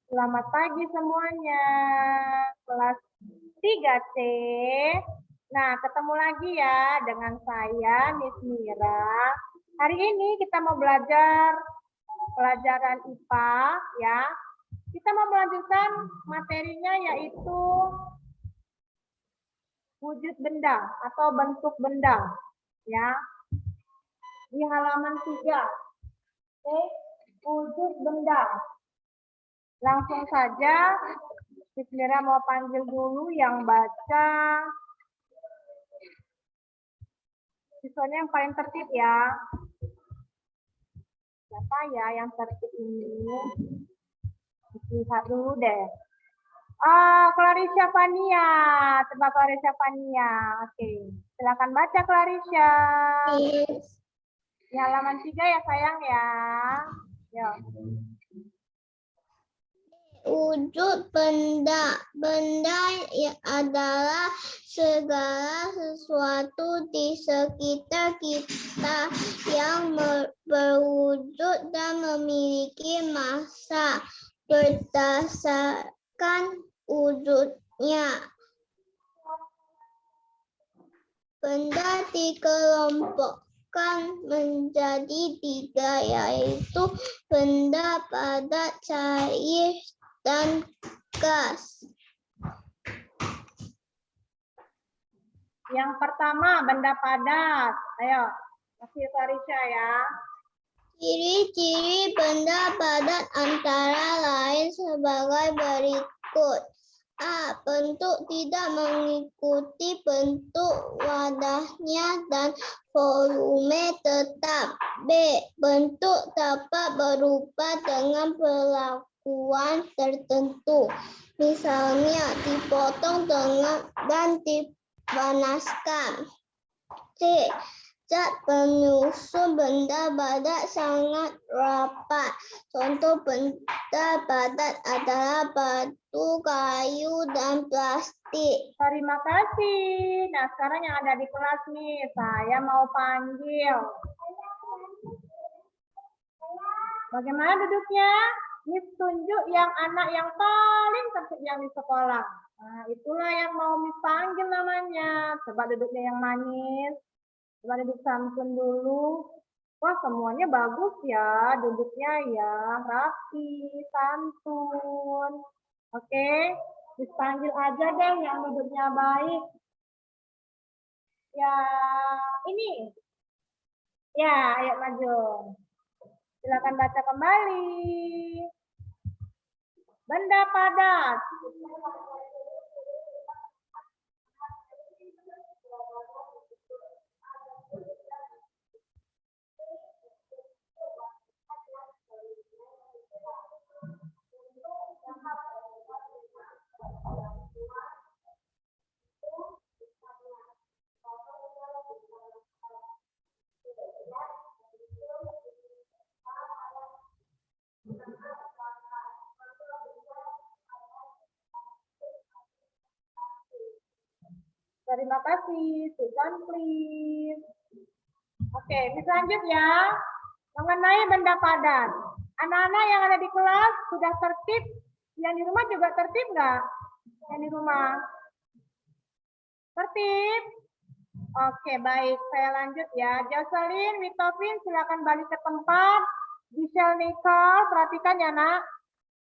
Selamat pagi semuanya. Kelas 3C. Nah, ketemu lagi ya dengan saya, Miss Mira. Hari ini kita mau belajar pelajaran IPA ya. Kita mau melanjutkan materinya yaitu wujud benda atau bentuk benda ya. Di halaman 3. Oke, wujud benda. Langsung saja, Mira mau panggil dulu yang baca. Siswanya yang paling tertib ya. Siapa ya yang tertib ini? Lihat dulu deh. Clarisha Fania. Coba Clarisha Fania. Oke. Silakan baca Clarisha. Yes. Di halaman 3 ya sayang ya. Yuk. Wujud benda. Benda adalah segala sesuatu di sekitar kita yang berwujud dan memiliki massa berdasarkan wujudnya. Benda dikelompokkan menjadi 3, yaitu benda padat, cair, dan gas. Yang pertama, benda padat. Ayo, kasih Clarisha ya. Ciri-ciri benda padat antara lain sebagai berikut. A. Bentuk tidak mengikuti bentuk wadahnya dan volume tetap. B. Bentuk dapat berubah dengan perlakuan tertentu. Misalnya dipotong dan dipanaskan. C. Zat penyusun benda padat sangat rapat. Contoh benda padat adalah batu, kayu, dan plastik. Terima kasih. Nah, sekarang yang ada di kelas nih, saya mau panggil. Bagaimana duduknya? Miss tunjuk yang anak yang paling tertib yang di sekolah. Nah, itulah yang mau Miss panggil namanya. Coba duduknya yang manis. Coba duduk santun dulu. Wah, semuanya bagus ya. Duduknya ya, rapi, santun. Oke, dipanggil aja deh yang duduknya baik. Ya, ini. Ya, ayo maju. Silakan baca kembali. Benda padat. Terima kasih. Susan, please. Oke, bisa lanjut ya. Mengenai benda padat. Anak-anak yang ada di kelas sudah tertib. Yang di rumah juga tertib nggak? Yang di rumah? Tertib? Oke, baik. Saya lanjut ya. Jocelyn, Witopin, silakan balik ke tempat. Giselle, Nicole, perhatikan ya, nak.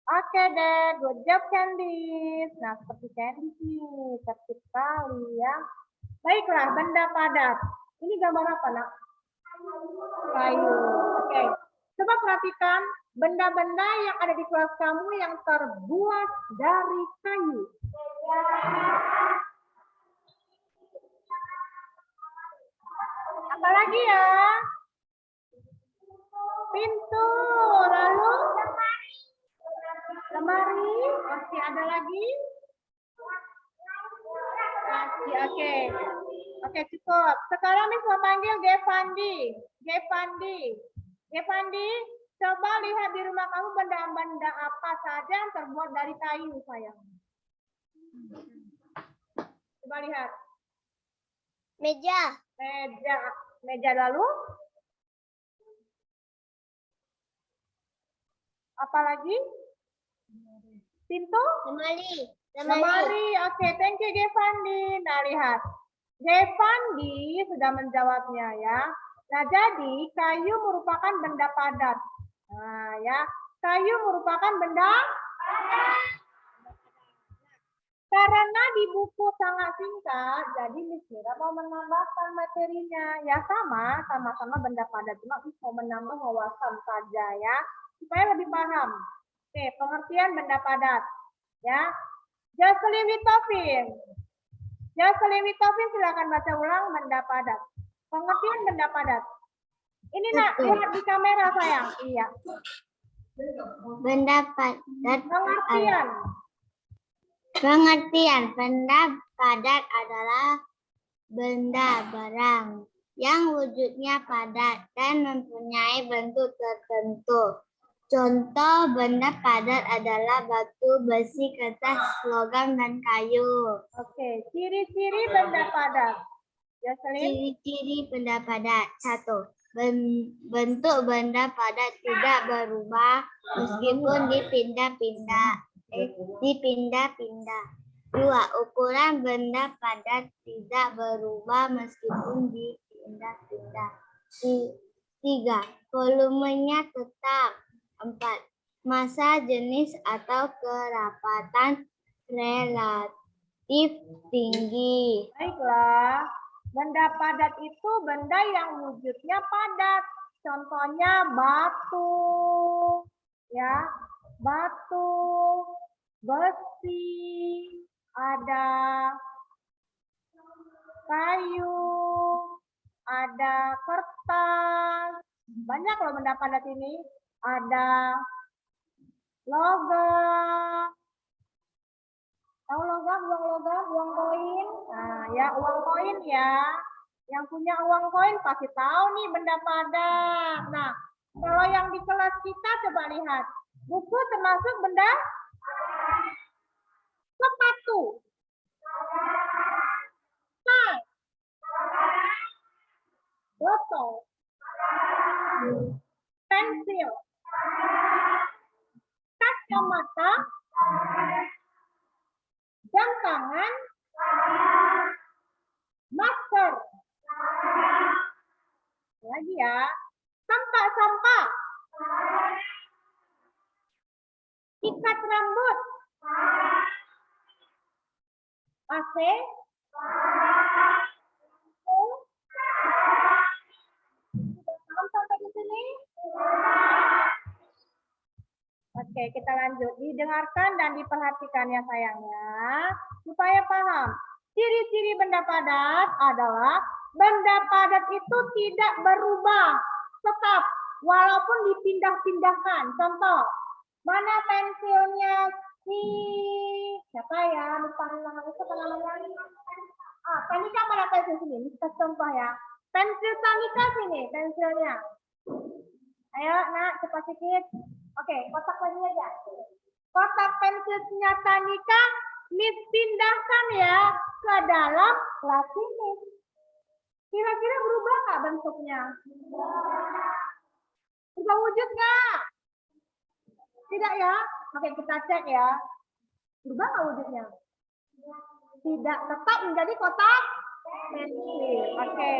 Oke deh, good job Candice. Nah, seperti Candice nih, tertib sekali ya. Baiklah, benda padat. Ini gambar apa, nak? Kayu. Oke. Coba perhatikan benda-benda yang ada di kelas kamu yang terbuat dari kayu. Apalagi ya? Pintu, lalu lemari, masih ada lagi? Masih, oke. Oke, cukup. Sekarang Miss mau panggil Gevandi. Gevandi, coba lihat di rumah kamu benda-benda apa saja yang terbuat dari kayu, sayang. Coba lihat. Meja. Meja lalu? Apalagi? Pintu? Lemari. Lemari. Oke, thank you Devandi. Nah, lihat. Devandi sudah menjawabnya ya. Nah, jadi kayu merupakan benda padat. Nah, ya. Kayu merupakan benda karena di buku sangat singkat, jadi Miss Mira mau menambahkan materinya. Ya sama-sama benda padat. Cuma Miss mau menambah wawasan saja ya, supaya lebih paham. Oke, pengertian benda padat. Ya, Jocelyn Witofin. Jocelyn Witofin silakan baca ulang benda padat. Pengertian benda padat. Ini nak, lihat di kamera sayang. Iya. Benda padat. Pengertian. Pengertian benda padat adalah benda barang yang wujudnya padat dan mempunyai bentuk tertentu. Contoh benda padat adalah batu, besi, kertas, logam, dan kayu. Oke, ciri-ciri benda padat. Jocelyn. Ciri-ciri benda padat. 1. Bentuk benda padat tidak berubah meskipun dipindah-pindah. 2. Ukuran benda padat tidak berubah meskipun dipindah-pindah. 3. Volumenya tetap. 4. Massa, jenis, atau kerapatan relatif tinggi. Baiklah, benda padat itu benda yang wujudnya padat. Contohnya batu, ya, batu, besi, ada kayu, ada kertas. Banyak loh benda padat ini. Ada logam. Tahu logam, uang koin. Nah, ya uang koin ya. Yang punya uang koin pasti tahu nih benda padat. Nah, kalau yang di kelas kita coba lihat. Buku termasuk benda sepatu. Tas. Botol. Pensil. Kacamata. Jam tangan, masker. Lagi ya, tempat sampah, ikat rambut, AC, paham sampai di sini? Oke, kita lanjut. Didengarkan dan diperhatikan ya sayangnya, supaya paham. Ciri-ciri benda padat adalah benda padat itu tidak berubah, tetap, walaupun dipindah-pindahkan. Contoh, mana pensilnya si siapa ya? Lupa nama itu apa namanya? Tanika mana pensil sini? Kita contoh ya. Pensil Tanika sini, pensilnya. Ayo, nak, cepat sedikit. Oke, kotak lagi aja. Kotak pensilnya Tanika, Miss pindahkan ya ke dalam kelas ini. Kira-kira berubah nggak bentuknya? Berubah wujud nggak? Tidak ya? Oke, kita cek ya. Berubah nggak wujudnya? Tidak, tetap menjadi kotak pensil. Oke.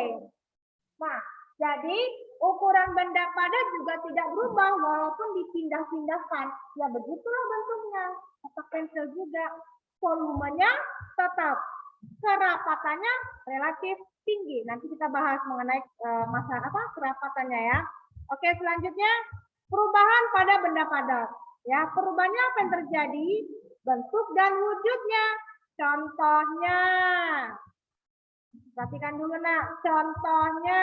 Nah, jadi ukuran benda padat juga tidak berubah walaupun dipindah-pindahkan. Ya begitulah bentuknya. Kotak pensil juga. Volumenya tetap. Kerapatannya relatif tinggi. Nanti kita bahas mengenai masalah apa kerapatannya ya. Oke, selanjutnya perubahan pada benda padat. Ya, perubahannya apa yang terjadi? Bentuk dan wujudnya. Contohnya. Perhatikan dulu nak. Contohnya.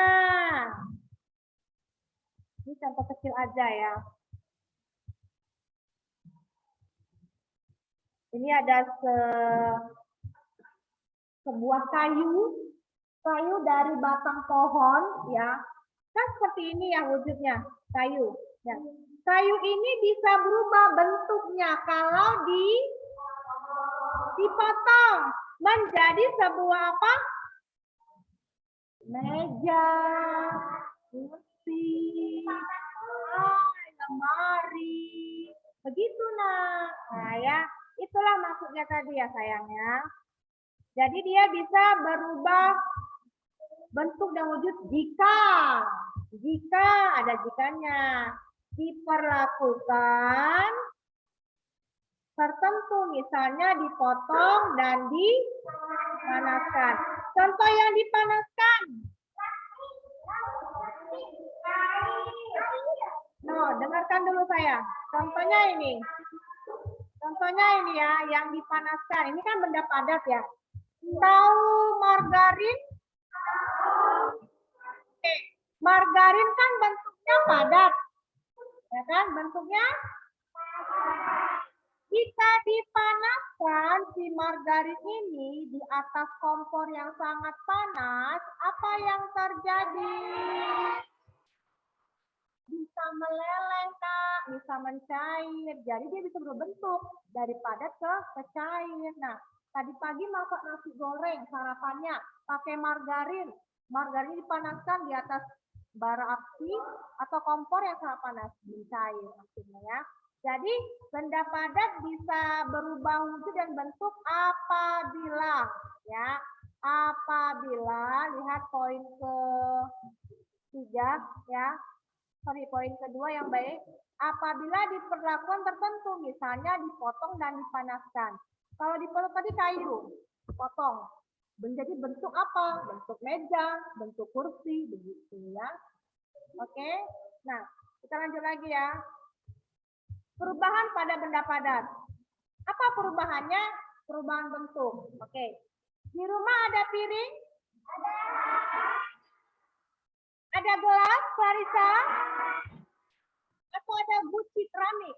Ini contoh kecil aja ya. Ini ada sebuah kayu dari batang pohon ya. Kan seperti ini ya wujudnya, kayu. Ya. Kayu ini bisa berubah bentuknya kalau dipotong menjadi sebuah apa? Meja, kursi, lemari, Nah ya, itulah maksudnya tadi ya sayangnya. Jadi dia bisa berubah bentuk dan wujud jika ada jikanya diperlakukan tertentu, misalnya dipotong dan dipanaskan. Contoh yang dipanaskan. No, dengarkan dulu saya. Contohnya ini. Contohnya ini ya, yang dipanaskan. Ini kan benda padat ya. Tahu margarin? Oke. Margarin kan bentuknya padat. Ya kan, bentuknya jika dipanaskan si margarin ini di atas kompor yang sangat panas, apa yang terjadi? Bisa meleleh, Kak, bisa mencair. Jadi dia bisa berbentuk dari padat ke cair. Nah, tadi pagi masak nasi goreng sarapannya pakai margarin. Margarin dipanaskan di atas bara api atau kompor yang sangat panas, mencair maksudnya ya. Jadi benda padat bisa berubah wujud dan bentuk apabila lihat poin ketiga ya. Poin kedua yang baik, apabila diperlakukan tertentu, misalnya dipotong dan dipanaskan. Kalau dipotong tadi kayu, potong. Menjadi bentuk apa? Bentuk meja, bentuk kursi, begitu ya. Oke, nah kita lanjut lagi ya. Perubahan pada benda padat. Apa perubahannya? Perubahan bentuk. Oke. Di rumah ada piring? Ada gelas, Clarissa? Atau ada guci keramik?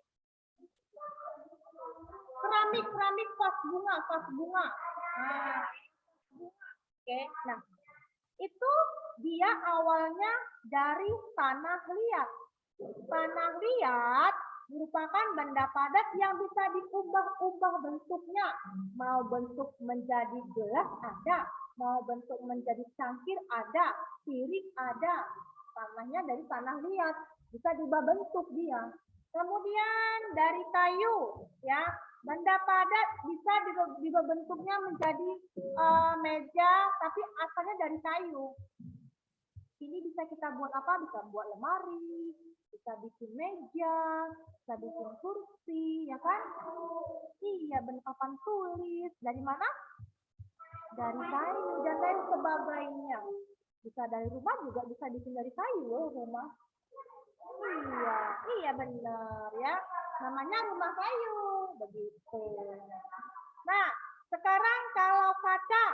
Keramik vas bunga. Nah, oke, nah itu dia awalnya dari tanah liat. Tanah liat merupakan benda padat yang bisa diubah-ubah bentuknya. Mau bentuk menjadi gelas ada, mau bentuk menjadi cangkir ada, piring ada. Tanahnya dari tanah liat, bisa diubah bentuk dia. Kemudian dari kayu, ya, benda padat bisa diubah bentuknya menjadi meja, tapi asalnya dari kayu. Ini bisa kita buat apa? Bisa buat lemari, bisa bikin meja, bisa bikin kursi, ya kan? Iya, bentuk papan tulis. Dari mana? Dari kayu dan lain sebagainya. Bisa dari rumah juga bisa bikin dari kayu loh rumah. Iya benar ya. Namanya rumah kayu, begitu. Nah, sekarang kalau kaca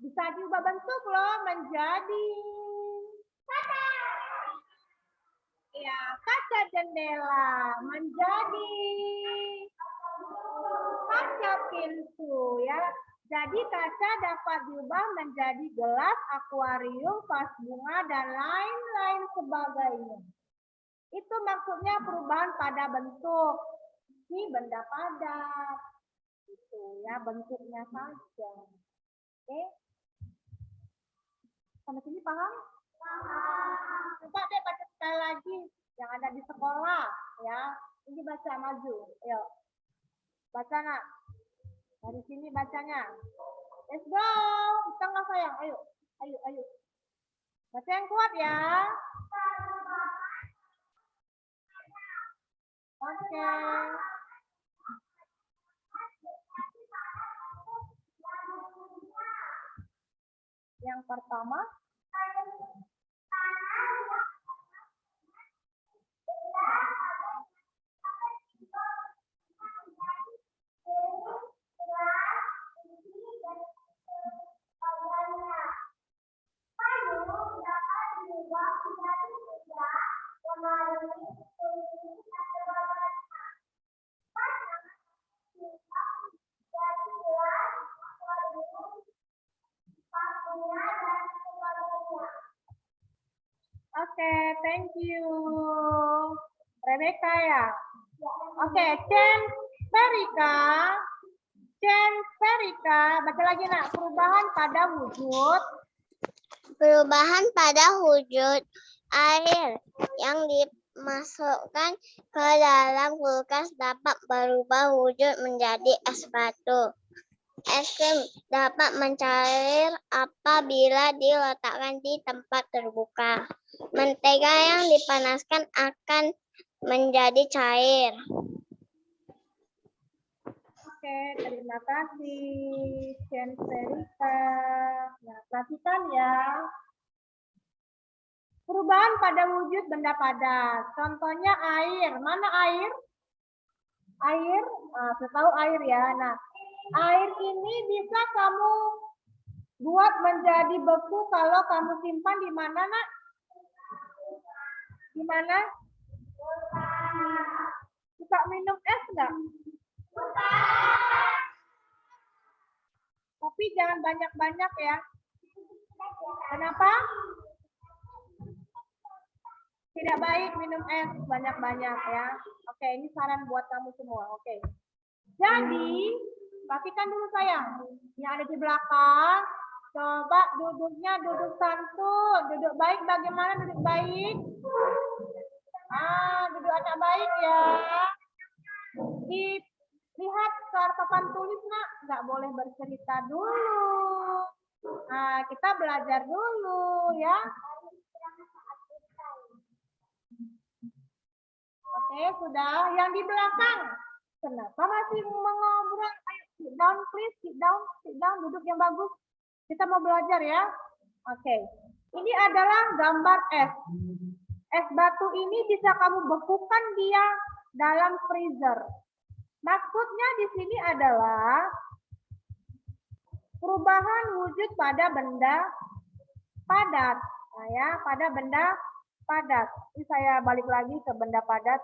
bisa diubah bentuk loh menjadi kaca. Ya, kaca jendela menjadi kaca pintu ya. Jadi kaca dapat diubah menjadi gelas, akuarium, vas bunga, dan lain-lain sebagainya. Itu maksudnya perubahan pada bentuk. Ini benda padat. Itu ya, bentuknya saja. Oke. Sampai sini paham? Paham. Coba deh baca sekali lagi yang ada di sekolah ya. Ini baca maju. Ayo. Baca nak. Dari sini bacanya. Let's go. Kita nggak sayang. Ayo. Baca yang kuat ya. Oke. Yang pertama. Oke, thank you. Rebecca ya. Oke, Chen Verika, baca lagi nak. Perubahan pada wujud. Perubahan pada wujud air yang masukkan ke dalam kulkas dapat berubah wujud menjadi es batu. Es krim dapat mencair apabila diletakkan di tempat terbuka. Mentega yang dipanaskan akan menjadi cair. Oke, terima kasih, Senserika. Nah, perhatikan ya. Perubahan pada wujud benda padat. Contohnya air. Mana air? Air, saya tahu air ya. Nah, air ini bisa kamu buat menjadi beku kalau kamu simpan di mana, Nak? Di mana? Suka minum es nggak? Tapi jangan banyak-banyak ya. Kenapa? Tidak baik minum es banyak-banyak ya. Oke, ini saran buat kamu semua. Oke. Jadi, pastikan dulu sayang. Yang ada di belakang, coba duduknya duduk santun. Duduk baik bagaimana duduk baik? Duduk anak baik ya. Lihat soal papan tulis, Nak. Nggak boleh bercerita dulu. Nah, kita belajar dulu ya. Oke, sudah. Yang di belakang, kenapa masih mengobrol? Ayo, sit down please, sit down, duduk yang bagus. Kita mau belajar ya. Oke, ini adalah gambar es. Es batu ini bisa kamu bekukan dia dalam freezer. Maksudnya di sini adalah perubahan wujud pada benda padat. Nah ya, pada benda padat. Ini saya balik lagi ke benda padat.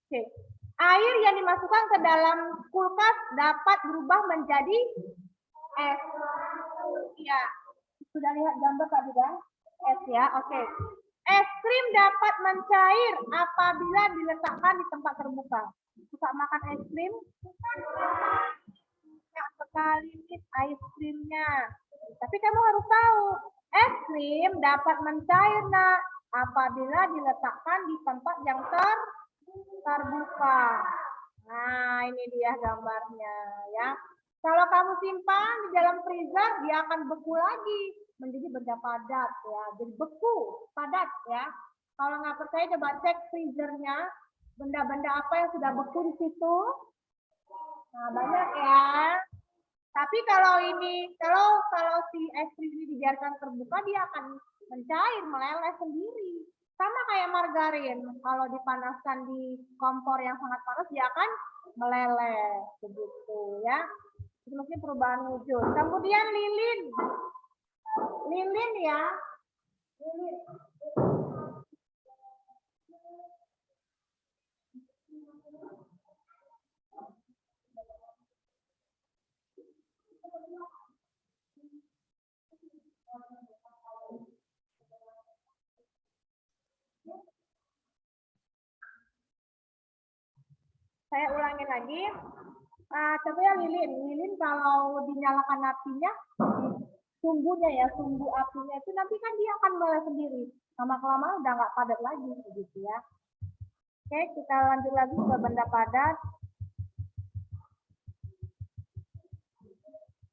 Oke. Air yang dimasukkan ke dalam kulkas dapat berubah menjadi es. Ya, sudah lihat gambar tadi kan? Es ya, oke. Es krim dapat mencair apabila diletakkan di tempat terbuka. Suka makan es krim? Banyak sekali nih es krimnya. Tapi kamu harus tahu, es krim dapat mencair nak apabila diletakkan di tempat yang terbuka. Nah, ini dia gambarnya ya. Kalau kamu simpan di dalam freezer, dia akan beku lagi menjadi benda padat ya. Jadi beku, padat ya. Kalau nggak percaya coba cek freezernya, benda-benda apa yang sudah beku di situ. Nah, banyak ya. Tapi kalau si es krim ini dibiarkan terbuka, dia akan mencair, meleleh sendiri. Sama kayak margarin, kalau dipanaskan di kompor yang sangat panas, dia akan meleleh, begitu ya. Itu mungkin perubahan wujud. Kemudian lilin. Lilin ya. Lilin. Saya ulangin lagi. Coba ya lilin. Lilin kalau dinyalakan apinya, sumbunya ya, sumbu apinya itu nanti kan dia akan meleleh sendiri. Lama-kelamaan udah nggak padat lagi, begitu ya. Oke, kita lanjut lagi ke benda padat.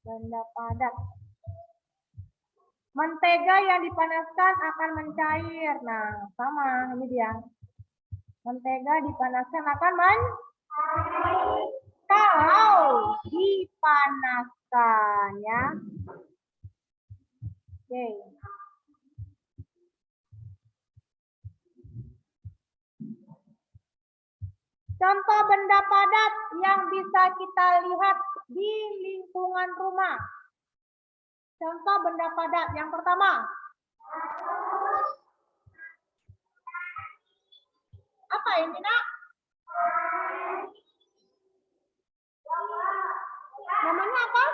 Benda padat. Mentega yang dipanaskan akan mencair. Nah, sama ini dia. Mentega dipanaskan akan mencair. Kalau dipanaskan ya. Oke. Contoh benda padat yang bisa kita lihat di lingkungan rumah. Contoh benda padat yang pertama. Apa ini, Nak? Namanya apa?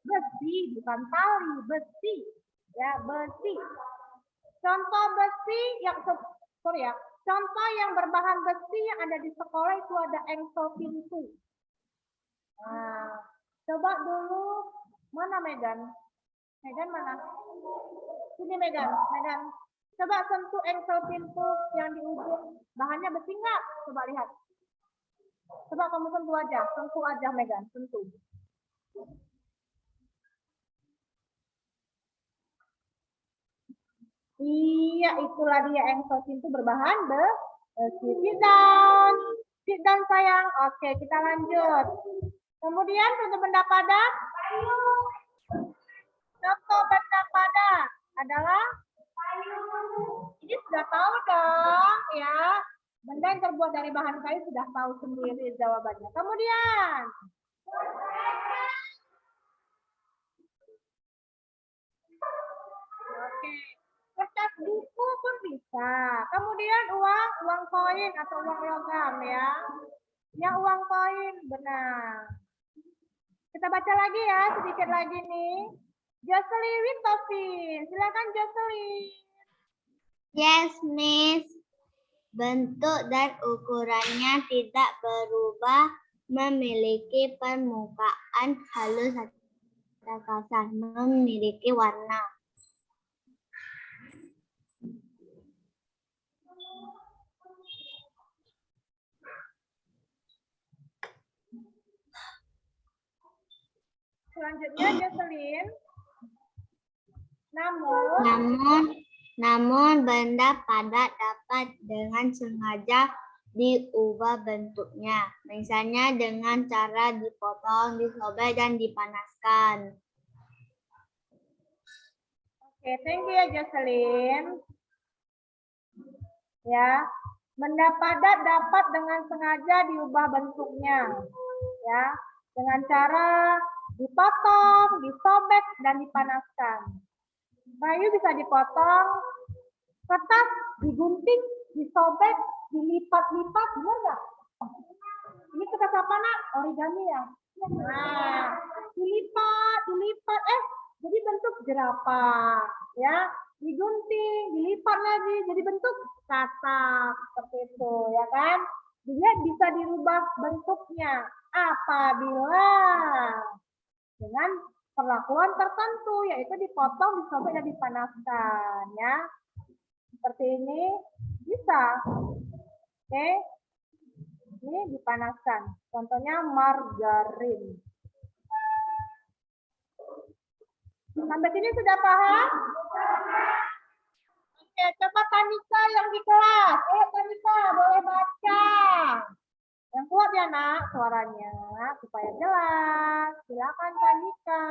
Besi, bukan tali, besi. Ya, besi. Contoh besi yang contoh yang berbahan besi yang ada di sekolah itu ada engsel pintu. Nah, coba dulu mana Medan? Megan mana? Sini Megan. Megan. Coba sentuh engsel pintu yang di ujung. Bahannya besi nggak? Coba lihat. Coba kamu sentuh aja Megan, sentuh. Iya, itulah dia engsel pintu berbahan besi. Sit down sayang. Oke, kita lanjut. Kemudian untuk benda padat. Contoh benda padat adalah ini sudah tahu dong ya. Benda yang terbuat dari bahan kayu sudah tahu sendiri jawabannya. Kemudian oke. Kertas buku pun bisa. Kemudian uang koin atau uang logam ya. Ya uang koin, benar. Kita baca lagi ya, sedikit lagi nih. Jocelyn Wintopin, silakan Jocelyn. Yes, Miss. Bentuk dan ukurannya tidak berubah, memiliki permukaan halus atau kasar, memiliki warna. Selanjutnya Jocelyn. Namun benda padat dapat dengan sengaja diubah bentuknya, misalnya dengan cara dipotong, disobek, dan dipanaskan. Oke, thank you ya Jocelyn. Ya, benda padat dapat dengan sengaja diubah bentuknya, ya, dengan cara dipotong, disobek, dan dipanaskan. Kayu bisa dipotong, kertas digunting, disobek, dilipat-lipat, benar nggak? Ini kertas apa nak? Origami ya. Nah, dilipat, jadi bentuk jerapah, ya. Digunting, dilipat lagi, jadi bentuk katak seperti itu, ya kan? Dia bisa dirubah bentuknya apabila dengan perlakuan tertentu, yaitu dipotong, disobek, dan dipanaskan, ya. Seperti ini bisa. Oke. Ini dipanaskan. Contohnya margarin. Sampai sini sudah paham? Oke, coba Tanika yang di kelas. Tanika, boleh baca. Yang kuat ya nak suaranya supaya jelas. Silakan Tanika.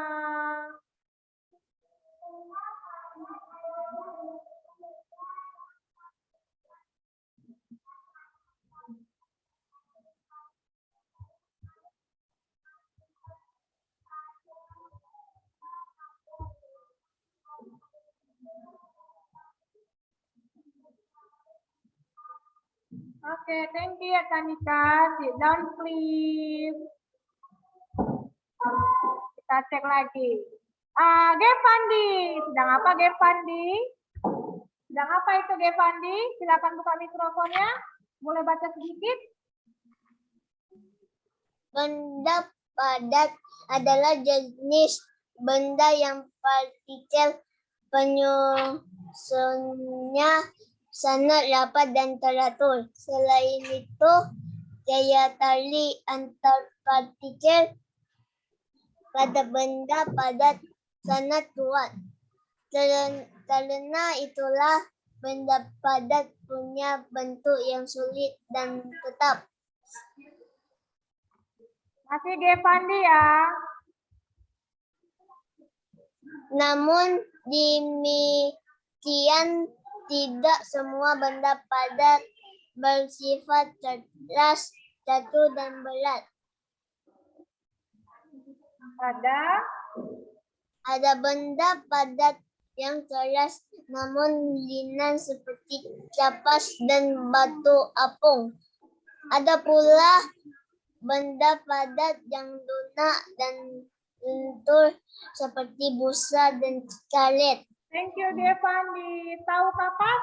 Oke, thank you ya Tanika. Sit down please. Kita cek lagi. Gevandi, sedang apa Gevandi? Sedang apa itu Gevandi? Silakan buka mikrofonnya. Boleh baca sedikit? Benda padat adalah jenis benda yang partikel penyusunnya sangat rapat dan teratur. Selain itu, daya tarik antar partikel pada benda padat sangat kuat. Karena itulah benda padat punya bentuk yang sulit dan tetap. Masih Gevandi ya. Namun demikian tidak semua benda padat bersifat keras, jatuh, dan berat. Ada benda padat yang keras namun ringan seperti kapas dan batu apung. Ada pula benda padat yang lunak dan lentur seperti busa dan karet. Thank you Gevandi. Tahu kapas?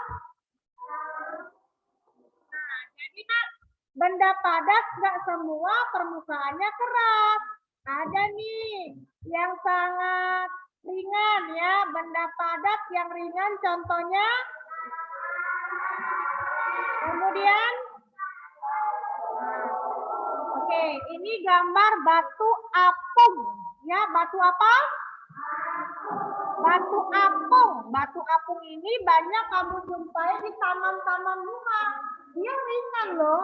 Nah, jadi nak, benda padat nggak semua permukaannya keras. Ada nih yang sangat ringan ya, benda padat yang ringan contohnya. Kemudian, oke, ini gambar batu apung ya, batu apa? Batu apung. Batu apung ini banyak kamu jumpai di taman-taman bunga. Dia ringan loh,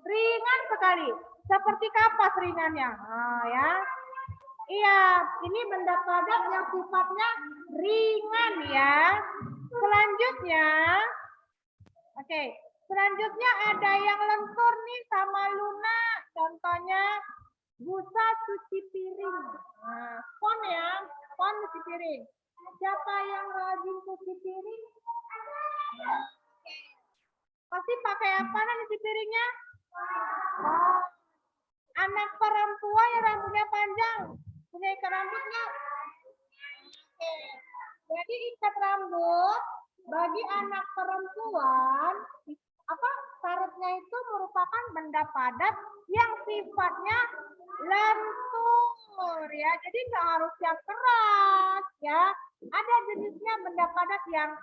ringan sekali. Seperti kapas ringannya. Nah, ya. Iya, ini benda padat yang sifatnya ringan ya. Selanjutnya, oke, selanjutnya ada yang lentur nih sama lunak. Contohnya busa cuci piring. Nah, pon ya, pon cuci piring. Siapa yang rajin cuci piring? Pasti pakai apa nih cuci piringnya? Oh, anak perempuan yang rambutnya panjang. Punya ikat rambut nggak? Oke. Jadi ikat rambut bagi anak perempuan apa syaratnya itu merupakan benda padat yang sifatnya lentur ya. Jadi nggak harus yang keras ya. Ada jenisnya benda padat yang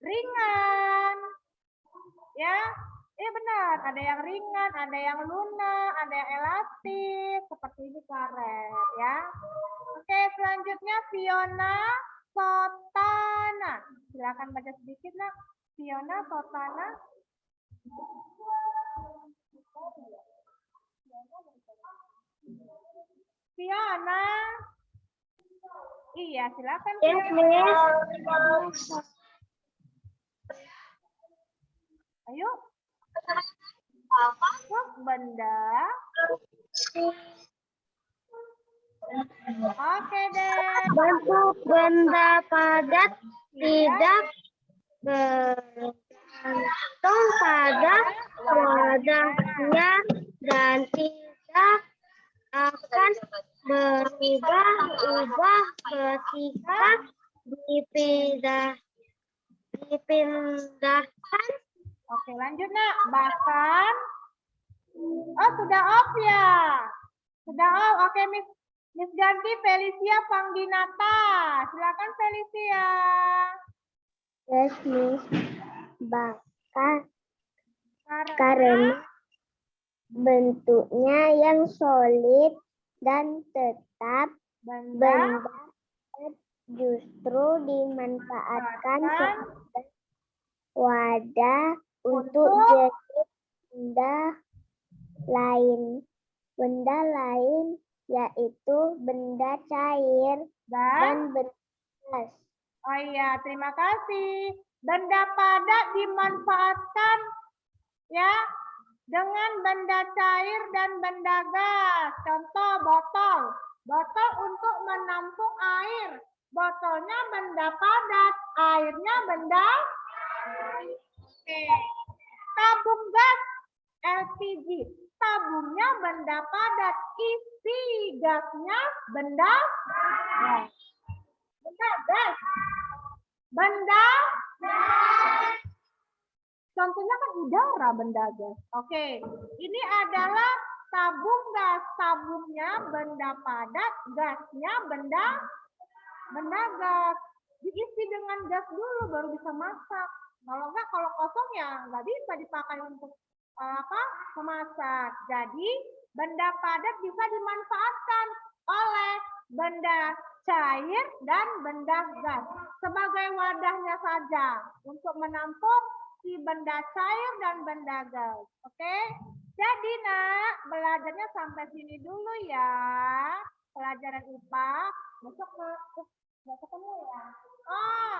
ringan ya. Benar, ada yang ringan, ada yang lunak, ada yang elastis, seperti ini karet ya. Oke, selanjutnya Fiona Sotana. Silakan baca sedikit nak. Fiona Sotana. Fiona. Iya, silakan. Yes, Miss. Ayo. Masuk benda. Oke deh. Bentuk benda padat tidak bergantung pada wadahnya dan tidak akan berubah-ubah ketika dipindahkan. Oke, lanjut nak. Bahkan, oh sudah off ya. Sudah off. Oke, Miss ganti Felicia Pangginata. Silakan Felicia. Yes, Miss. Bahkan karena bentuknya yang solid dan tetap, benda justru dimanfaatkan sebagai wadah untuk jenis benda lain yaitu benda cair dan benda gas. Oh iya, terima kasih. Benda padat dimanfaatkan ya dengan benda cair dan benda gas. Contoh botol. Botol untuk menampung air. Botolnya benda padat, airnya benda. Oke. Tabung gas LPG. Tabungnya benda padat, isi gasnya benda gas. Benda gas. Benda gas. Contohnya kan udara benda gas. Oke. Ini adalah tabung gas. Tabungnya benda padat, gasnya benda gas. Diisi dengan gas dulu baru bisa masak. Kalau enggak, kalau kosong ya nggak bisa dipakai untuk memasak. Jadi benda padat bisa dimanfaatkan oleh benda cair dan benda gas sebagai wadahnya saja untuk menampung si benda cair dan benda gas. Oke? Jadi nak, belajarnya sampai sini dulu ya. Pelajaran IPA. Besok nggak ketemu ya. Oh,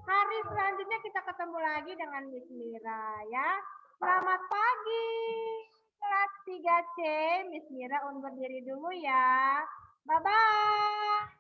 hari selanjutnya kita ketemu lagi dengan Miss Mira ya. Selamat pagi. Kelas 3C, Miss Mira undur diri dulu ya. Bye-bye.